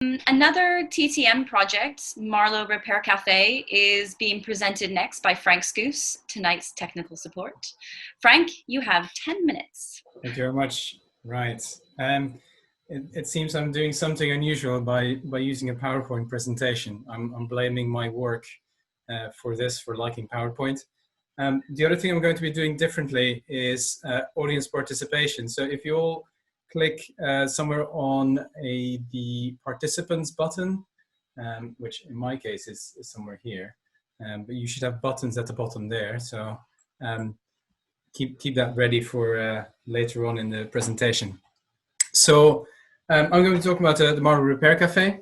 Another TTM project, Marlow Repair Café, is being presented next by Frank Schoofs, tonight's technical support. Frank, you have 10 minutes. Thank you very much. Right. It seems I'm doing something unusual by using a PowerPoint presentation. I'm blaming my work for this, for liking PowerPoint. The other thing I'm going to be doing differently is audience participation. So if you all click somewhere on the participants button, which in my case is somewhere here, but you should have buttons at the bottom there. So keep that ready for later on in the presentation. So I'm going to talk about the Marlow Repair Café,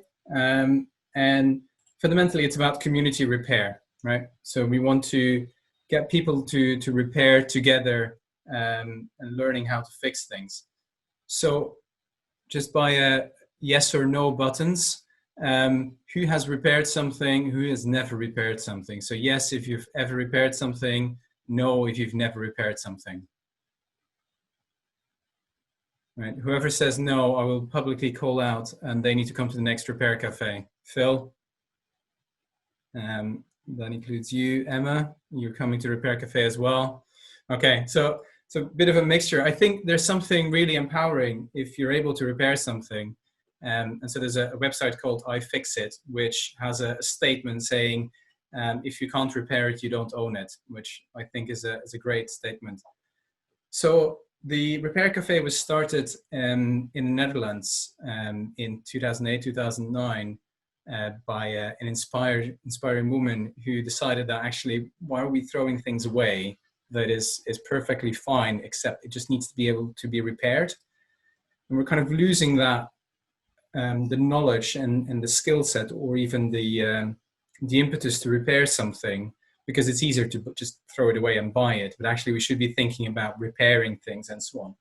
and fundamentally it's about community repair, right? So we want to get people to repair together and learning how to fix things. So just by yes or no buttons, who has repaired something, who has never repaired something? So yes, if you've ever repaired something, no, if you've never repaired something. Right. Whoever says no, I will publicly call out and they need to come to the next repair cafe. Phil? That includes you. Emma, you're coming to repair cafe as well. Okay, so it's a bit of a mixture. I think there's something really empowering if you're able to repair something. And so there's a website called iFixit, which has a statement saying, if you can't repair it, you don't own it, which I think is a great statement. So the Repair Café was started in the Netherlands in 2008, 2009 by an inspiring woman who decided that actually, why are we throwing things away that is perfectly fine, except it just needs to be able to be repaired? And we're kind of losing that, the knowledge and the skill set, or even the impetus to repair something, because it's easier to just throw it away and buy it. But actually we should be thinking about repairing things and so on.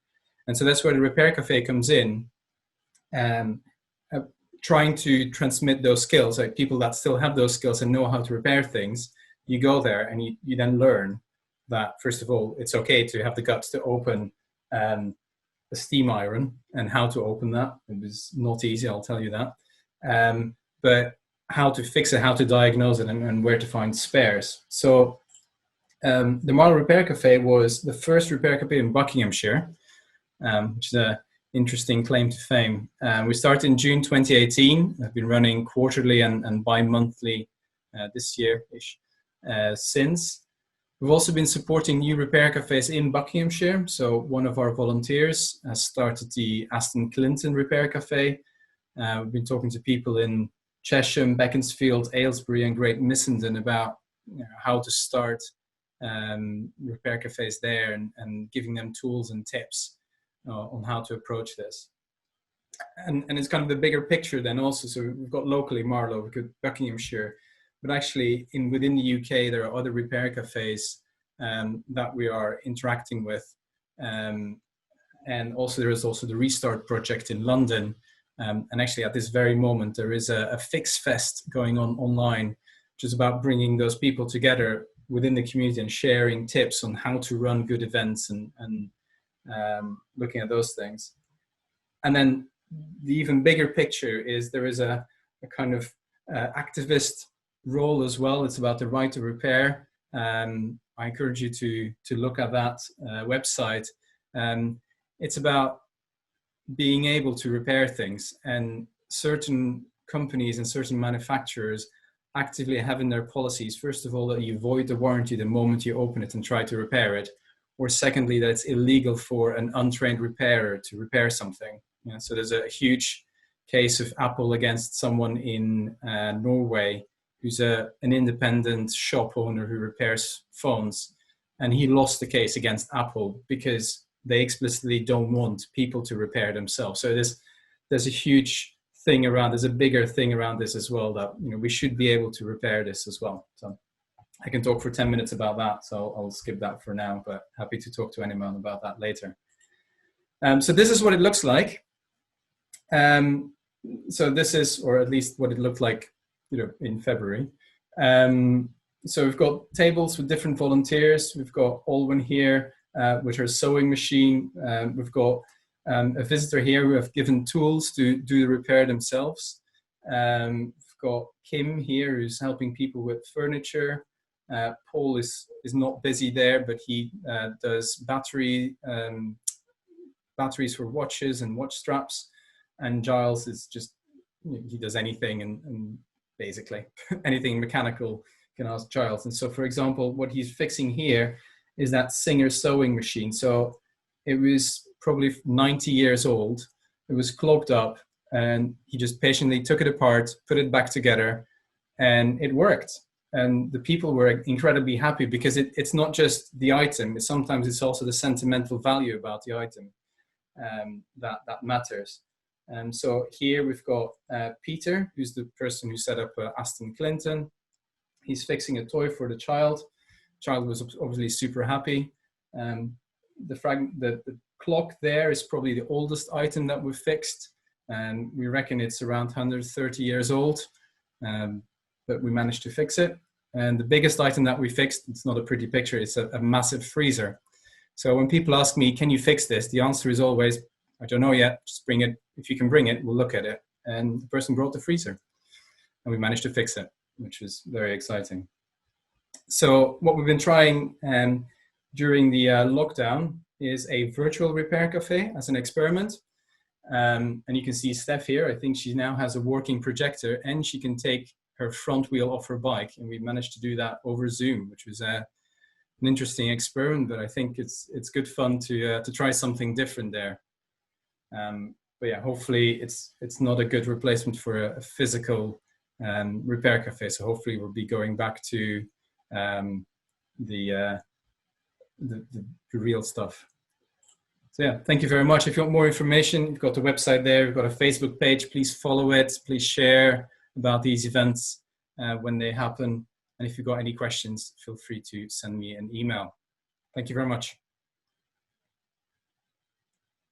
And so that's where the Repair Café comes in, trying to transmit those skills, like people that still have those skills and know how to repair things. You go there and you then learn that, first of all, it's okay to have the guts to open a steam iron and how to open that. It was not easy, I'll tell you that. But how to fix it, how to diagnose it, and where to find spares. So the Marlow Repair Café was the first repair café in Buckinghamshire, which is an interesting claim to fame. We started in June 2018. I've been running quarterly and bi-monthly this year-ish since. We've also been supporting new repair cafes in Buckinghamshire. So one of our volunteers has started the Aston Clinton Repair Café. We've been talking to people in Chesham, Beaconsfield, Aylesbury and Great Missenden about how to start repair cafes there, and giving them tools and tips on how to approach this. And it's kind of the bigger picture then also. So we've got locally Marlow, we've got Buckinghamshire, but actually within the UK there are other repair cafes that we are interacting with. And also there is also the Restart project in London. And actually at this very moment, there is a Fix Fest going on online, which is about bringing those people together within the community and sharing tips on how to run good events and looking at those things. And then the even bigger picture is there is a kind of activist role as well. It's about the right to repair. I encourage you to look at that website. It's about being able to repair things, and certain companies and certain manufacturers actively have in their policies, first of all, that you void the warranty the moment you open it and try to repair it, or secondly, that it's illegal for an untrained repairer to repair something. So there's a huge case of Apple against someone in Norway who's an independent shop owner who repairs phones, and he lost the case against Apple because they explicitly don't want people to repair themselves. So there's a huge thing around, there's a bigger thing around this as well, that we should be able to repair this as well. So I can talk for 10 minutes about that, so I'll skip that for now, but happy to talk to anyone about that later. So this is what it looks like. So this is, or at least what it looked like in February. So we've got tables with different volunteers. We've got Alwyn here, with her sewing machine. We've got a visitor here who have given tools to do the repair themselves. We've got Kim here who's helping people with furniture. Paul is not busy there, but he does batteries for watches and watch straps. And Giles is just, he does anything and basically anything mechanical can ask Giles. And so, for example, what he's fixing here is that Singer sewing machine. So it was probably 90 years old. It was clogged up, and he just patiently took it apart, put it back together, and it worked. And the people were incredibly happy because it's not just the item. Sometimes it's also the sentimental value about the item that matters. So here we've got Peter, who's the person who set up Aston Clinton. He's fixing a toy for the child. The child was obviously super happy. The clock there is probably the oldest item that we've fixed. And we reckon it's around 130 years old, but we managed to fix it. And the biggest item that we fixed, it's not a pretty picture, it's a massive freezer. So when people ask me, can you fix this? The answer is always, I don't know yet, just bring it. If you can bring it, we'll look at it. And the person brought the freezer and we managed to fix it, which was very exciting. So what we've been trying during the lockdown is a virtual repair cafe as an experiment. And you can see Steph here. I think she now has a working projector and she can take her front wheel off her bike. And we managed to do that over Zoom, which was an interesting experiment, but I think it's good fun to try something different there. But yeah, hopefully it's not a good replacement for a physical repair cafe. So hopefully we'll be going back to the real stuff. So yeah, thank you very much. If you want more information, you've got the website there. We've got a Facebook page. Please follow it. Please share about these events when they happen. And if you've got any questions, feel free to send me an email. Thank you very much.